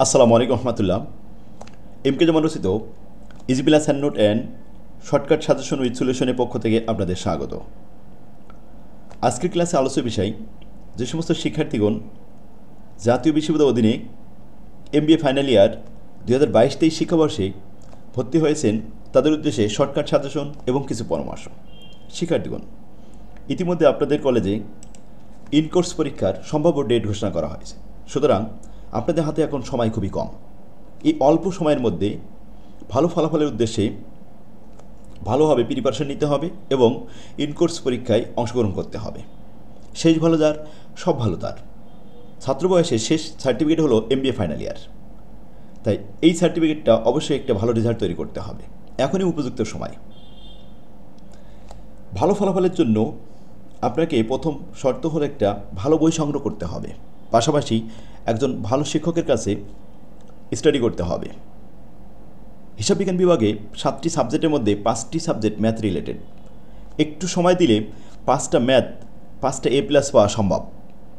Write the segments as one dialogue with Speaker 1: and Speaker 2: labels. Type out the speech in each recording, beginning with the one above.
Speaker 1: আসসালামু আলাইকুম রহমতুল্লাহ। এমকে যেমন রচিত easy plus hand note and shortcut suggestion with সলিউশনের পক্ষ থেকে আপনাদের স্বাগত। আজকের ক্লাসে আলোচ্য বিষয়, যে সমস্ত শিক্ষার্থীগণ জাতীয় বিশ্ববিদ্যালয়ের অধীনে এমবিএ ফাইনাল ইয়ার 2022-23 শিক্ষাবর্ষে ভর্তি হয়েছেন, তাদের উদ্দেশ্যে শর্টকাট সাজেশন এবং কিছু পরামর্শ। শিক্ষার্থীগণ, ইতিমধ্যে আপনাদের কলেজে ইনকোর্স পরীক্ষার সম্ভাব্য ডেট ঘোষণা করা হয়েছে। সুতরাং আপনাদের হাতে এখন সময় খুবই কম। এই অল্প সময়ের মধ্যে ভালো ফলাফলের উদ্দেশ্যে ভালোভাবে প্রিপারেশন নিতে হবে এবং ইনকোর্স পরীক্ষায় অংশগ্রহণ করতে হবে। শেষ ভালো যার, সব ভালো তার। ছাত্র বয়সের শেষ সার্টিফিকেট হলো এমবিএ ফাইনাল ইয়ার। তাই এই সার্টিফিকেটটা অবশ্যই একটা ভালো রেজাল্ট তৈরি করতে হবে। এখনই উপযুক্ত সময়। ভালো ফলাফলের জন্য আপনাকে প্রথম শর্ত হলো একটা ভালো বই সংগ্রহ করতে হবে, পাশাপাশি একজন ভালো শিক্ষকের কাছে স্টাডি করতে হবে। হিসাব বিজ্ঞান বিভাগে 7টি সাবজেক্টের মধ্যে 5টি সাবজেক্ট ম্যাথ রিলেটেড। একটু সময় দিলে 5টা ম্যাথ 5টা A+ পাওয়া সম্ভব।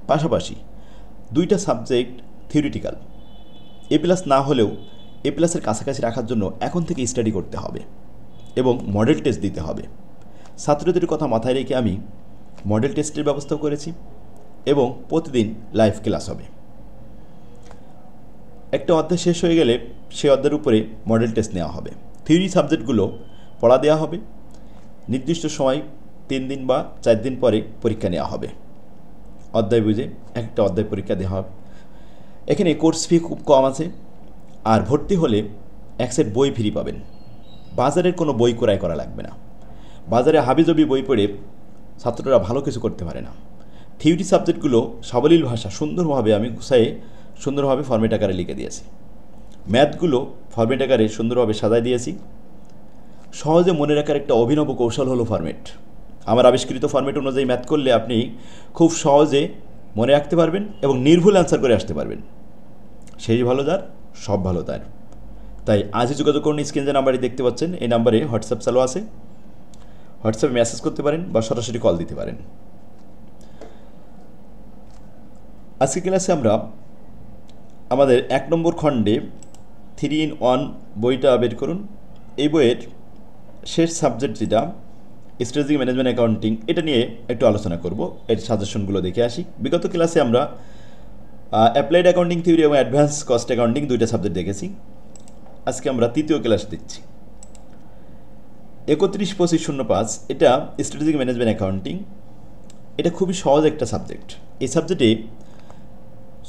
Speaker 1: পাশাপাশি 2টা সাবজেক্ট থিওরিটিক্যাল। A+ না হলেও A+-এর কাছাকাছি রাখার জন্য এখন থেকে স্টাডি করতে হবে এবং মডেল টেস্ট দিতে হবে। ছাত্রদের কথা মাথায় রেখে আমি মডেল টেস্টের ব্যবস্থাও করেছি এবং প্রতিদিন লাইভ ক্লাস হবে। একটা অধ্যায় শেষ হয়ে গেলে সেই অধ্যায়ের উপরে মডেল টেস্ট নেওয়া হবে। থিওরি সাবজেক্টগুলো পড়া দেওয়া হবে। নির্দিষ্ট সময় 3 দিন বা 4 দিন পরে পরীক্ষা নেওয়া হবে। অধ্যায় বুঝে একটা অধ্যায় পরীক্ষা দেওয়া হবে। এখানে কোর্স ফি খুব কম আছে, আর ভর্তি হলে এক সেট বই ফ্রি পাবেন। বাজারের কোনো বই ক্রয় করা লাগবে না। বাজারে হাবিজাবি বই পড়ে ছাত্ররা ভালো কিছু করতে পারে না। থিওরি সাবজেক্টগুলো সাবলীল ভাষা সুন্দরভাবে আমি গুছায়ে সুন্দরভাবে ফরম্যাট আকারে লিখে দিয়েছি। ম্যাথগুলো ফরম্যাট আকারে সুন্দরভাবে সাজায় দিয়েছি। সহজে মনে রাখার একটা অভিনব কৌশল হলো ফরম্যাট। আমার আবিষ্কৃত ফরম্যাট অনুযায়ী ম্যাথ করলে আপনি খুব সহজে মনে রাখতে পারবেন এবং নির্ভুল অ্যান্সার করে আসতে পারবেন। সেই ভালো যার, সব ভালো তার। তাই আজই যোগাযোগ করুন। স্ক্রিনে যে নাম্বারটি দেখতে পাচ্ছেন, এই নাম্বারে হোয়াটসঅ্যাপ চালু আছে। হোয়াটসঅ্যাপে মেসেজ করতে পারেন বা সরাসরি কল দিতে পারেন। আজকের ক্লাসে আমরা আমাদের 1 নম্বর খণ্ডে 3-in-1 বইটা বের করুন। এই বইয়ের শেষ সাবজেক্ট যেটা স্ট্র্যাটেজিক ম্যানেজমেন্ট অ্যাকাউন্টিং, এটা নিয়ে একটু আলোচনা করব। এর সাজেশনগুলো দেখে আসি। বিগত ক্লাসে আমরা অ্যাপ্লাইড অ্যাকাউন্টিং থিওরি এবং অ্যাডভান্স কস্ট অ্যাকাউন্টিং 2টা সাবজেক্ট দেখেছি। আজকে আমরা 3য় ক্লাস দিচ্ছি। 31-25-05 এটা স্ট্র্যাটেজিক ম্যানেজমেন্ট অ্যাকাউন্টিং। এটা খুবই সহজ একটা সাবজেক্ট। এই সাবজেক্টে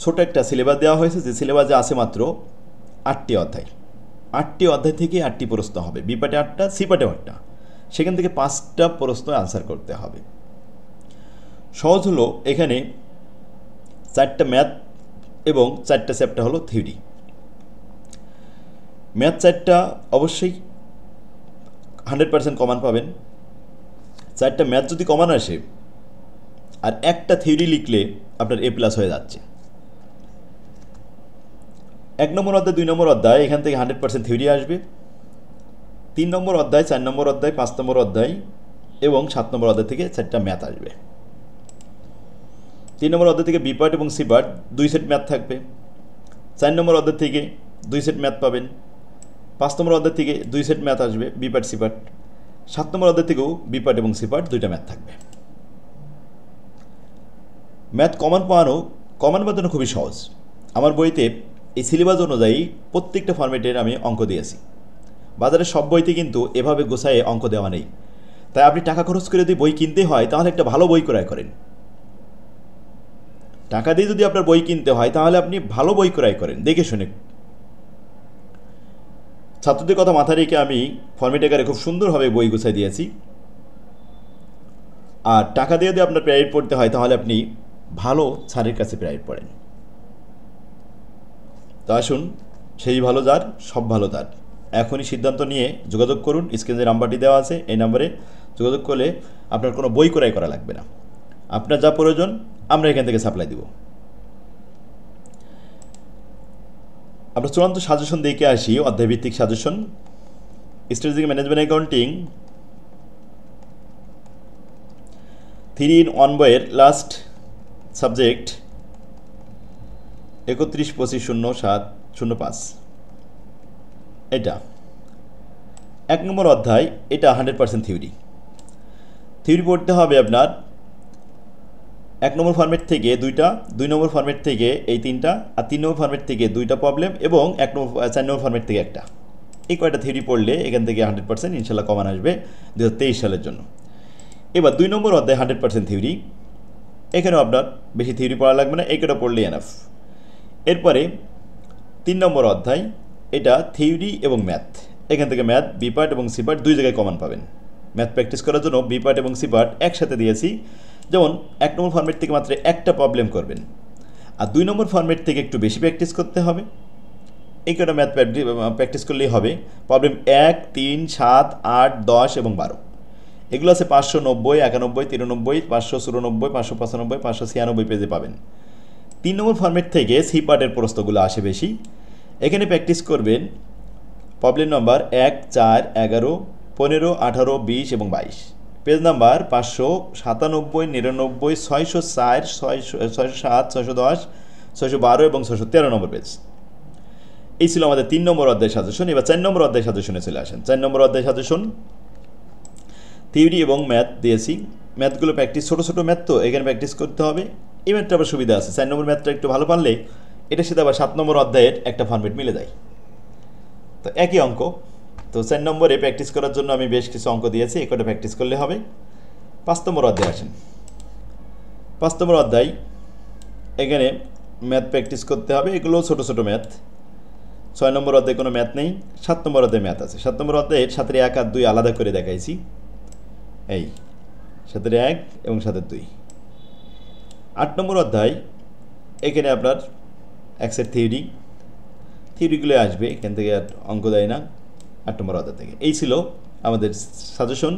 Speaker 1: ছোট একটা সিলেবাস দেওয়া হয়েছে, যে সিলেবাসে আছে মাত্র 8টি অধ্যায়। 8টি অধ্যায় থেকে 8টি প্রশ্ন হবে। বি পার্টে 8টা, সি পার্টে 8টা। সেখান থেকে 5টা প্রশ্ন আনসার করতে হবে। সহজ হলো, এখানে 4টা ম্যাথ এবং 4টা চ্যাপ্টার হলো থিওরি। ম্যাথ 4টা অবশ্যই 100% কমান পাবেন। 4টা ম্যাথ যদি কমান আসে আর একটা থিওরি লিখলে আপনার A+ হয়ে যাচ্ছে। 1 নম্বর অধ্যায়, 2 নম্বর অধ্যায়, এখান থেকে 100% থিওরি আসবে। 3 নম্বর অধ্যায়, 4 নম্বর অধ্যায়, 5 নম্বর অধ্যায় এবং 7 নম্বর অধ্যায় থেকে 4টা ম্যাথ আসবে। 3 নম্বর অধ্যায় থেকে বি পার্ট এবং সি পার্ট 2 সেট ম্যাথ থাকবে। 4 নম্বর অধ্যায় থেকে 2 সেট ম্যাথ পাবেন। 5 নম্বর অধ্যায় থেকে 2 সেট ম্যাথ আসবে, বি পার্ট সি পার্ট। 7 নম্বর অধ্যায় থেকেও বি পার্ট এবং সি পার্ট 2টা ম্যাথ থাকবে। ম্যাথ কমন বাঁধানো খুবই সহজ। আমার বইতে এই সিলেবাস অনুযায়ী প্রত্যেকটা ফরম্যাটের আমি অঙ্ক দিয়েছি। বাজারের সব বইতে কিন্তু এভাবে গোছায়ে অঙ্ক দেওয়া নেই। তাই আপনি টাকা খরচ করে যদি বই কিনতে হয়, তাহলে একটা ভালো বই ক্রয় করেন। টাকা দিয়ে যদি আপনার বই কিনতে হয়, তাহলে আপনি ভালো বই ক্রয় করেন, দেখে শুনে। ছাত্রদের কথা মাথায় রেখে আমি ফরম্যাট আকারে খুব সুন্দরভাবে বই গুছাই দিয়েছি। আর টাকা দিয়ে যদি আপনার প্রাইভেট পড়তে হয়, তাহলে আপনি ভালো স্যারের কাছে প্রাইভেট পড়েন। তো আসুন, সেই ভালো যার, সব ভালো তার। এখনই সিদ্ধান্ত নিয়ে যোগাযোগ করুন। স্ক্রিনে যে নাম্বারটি দেওয়া আছে, এই নাম্বারে যোগাযোগ করলে আপনার কোনো বই ক্রয় করা লাগবে না। আপনার যা প্রয়োজন আমরা এখান থেকে সাপ্লাই দিব। আমরা চূড়ান্ত সাজেশন দেখে আসি। অধ্যায়ভিত্তিক suggestion, strategic management accounting 3-in-1 বইয়ের লাস্ট সাবজেক্ট 31-25-07 05 এটা 1 নম্বর অধ্যায়, এটা 100% থিওরি পড়তে হবে আপনার 1 নম্বর ফরম্যাট থেকে 2টা, 2 নম্বর ফরম্যাট থেকে এই 3টা, আর 3 নম্বর ফরম্যাট থেকে 2টা প্রবলেম এবং 4 নম্বর ফরম্যাট থেকে একটা। এই কয়টা থিওরি পড়লে এখান থেকে 100% ইনশাল্লাহ কমন আসবে 2023 সালের জন্য। এবার 2 নম্বর অধ্যায় 100% থিওরি, এখানেও আপনার বেশি থিওরি পড়া লাগবে না, এই কটা পড়লেই এনাফ। এরপরে 3 নম্বর অধ্যায়, এটা থিওরি এবং ম্যাথ। এখান থেকে ম্যাথ বি পার্ট এবং সি পার্ট 2 জায়গায় কমন পাবেন। ম্যাথ প্র্যাকটিস করার জন্য বি পার্ট এবং সি পার্ট একসাথে দিয়েছি। যেমন 1 নম্বর ফরম্যাট থেকে মাত্র একটা প্রবলেম করবেন, আর 2 নম্বর ফরম্যাট থেকে একটু বেশি প্র্যাকটিস করতে হবে। এই কটা ম্যাথ প্র্যাকটিস করলেই হবে। প্রবলেম 1, 3, 7, 8, 10 এবং 12, এগুলো আছে 590, 91, 93, 594, 595, 596 পেজে পাবেন। 3 নম্বর ফরম্যাট থেকে সি পার্টের প্রশ্নগুলো আসে বেশি। এখানে প্র্যাকটিস করবেন প্রবলেম নাম্বার 1, 4, 11, 15, 18, 20 এবং 22, পেজ নাম্বার 597, 99, 604, 607, 610, 612 এবং 613 নম্বর পেজ। এই ছিল আমাদের 3 নম্বর অধ্যায় সাজেশন। এবার 4 নম্বর অধ্যায় সাজেশনে চলে আসেন। 4 নম্বর অধ্যায় সাজেশন থিওরি এবং ম্যাথ দিয়েছি। ম্যাথগুলো প্র্যাকটিস, ছোটো ছোটো ম্যাথ তো এখানে প্র্যাকটিস করতে হবে। এই ম্যাথটা আবার সুবিধা আছে, 4 নম্বর ম্যাথটা একটু ভালো পারলে এটার সাথে আবার 7 নম্বর অধ্যায়ের একটা ফরম্যাট মিলে যায়, তো একই অঙ্ক। তো 4 নম্বরে প্র্যাকটিস করার জন্য আমি বেশ কিছু অঙ্ক দিয়েছি, এই কটা প্র্যাকটিস করলে হবে। 5 নম্বর অধ্যায় আসেন। 5 নম্বর অধ্যায়, এখানে ম্যাথ প্র্যাকটিস করতে হবে, এগুলো ছোটো ছোটো ম্যাথ। 6 নম্বর অধ্যায়ে কোনো ম্যাথ নেই, 7 নম্বর অধ্যায়ে ম্যাথ আছে। 7 নম্বর অধ্যায়ের 7 1 আর 2 আলাদা করে দেখাইছি, এই 7 1 এবং 7 2। 8 নম্বর অধ্যায়, এখানে আপনার এক্সের থিওরিগুলো আসবে, এখান থেকে আর অঙ্ক দেয় না 8 নম্বর অধ্যায় থেকে। এই ছিল আমাদের সাজেশন।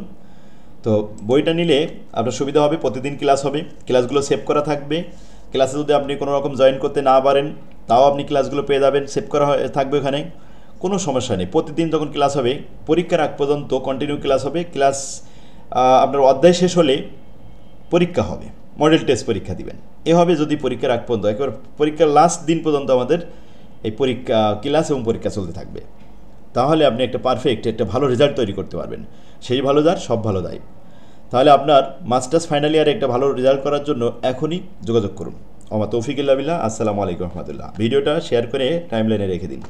Speaker 1: তো বইটা নিলে আপনার সুবিধা হবে, প্রতিদিন ক্লাস হবে, ক্লাসগুলো সেভ করা থাকবে। ক্লাসে যদি আপনি কোনো রকম জয়েন করতে না পারেন তাও আপনি ক্লাসগুলো পেয়ে যাবেন, সেভ করা থাকবে ওখানে, কোনো সমস্যা নেই। প্রতিদিন যখন ক্লাস হবে, পরীক্ষার আগ পর্যন্ত কন্টিনিউ ক্লাস হবে। ক্লাস আপনার অধ্যায় শেষ হলে পরীক্ষা হবে, মডেল টেস্ট পরীক্ষা দিবেন। এভাবে যদি পরীক্ষার আগ পর্যন্ত, একেবারে পরীক্ষার লাস্ট দিন পর্যন্ত আমাদের এই পরীক্ষা, ক্লাস এবং পরীক্ষা চলতে থাকবে, তাহলে আপনি একটা পারফেক্ট, একটা ভালো রেজাল্ট তৈরি করতে পারবেন। সেই ভালো যার সব ভালো দেয়। তাহলে আপনার মাস্টার্স ফাইনাল ইয়ারে একটা ভালো রেজাল্ট করার জন্য এখনই যোগাযোগ করুন। আমার তৌফিকুল্লাহ বিল্লাহ। আসসালামু আলাইকুম রহমতুল্লাহ। ভিডিওটা শেয়ার করে টাইমলাইনে রেখে দিন।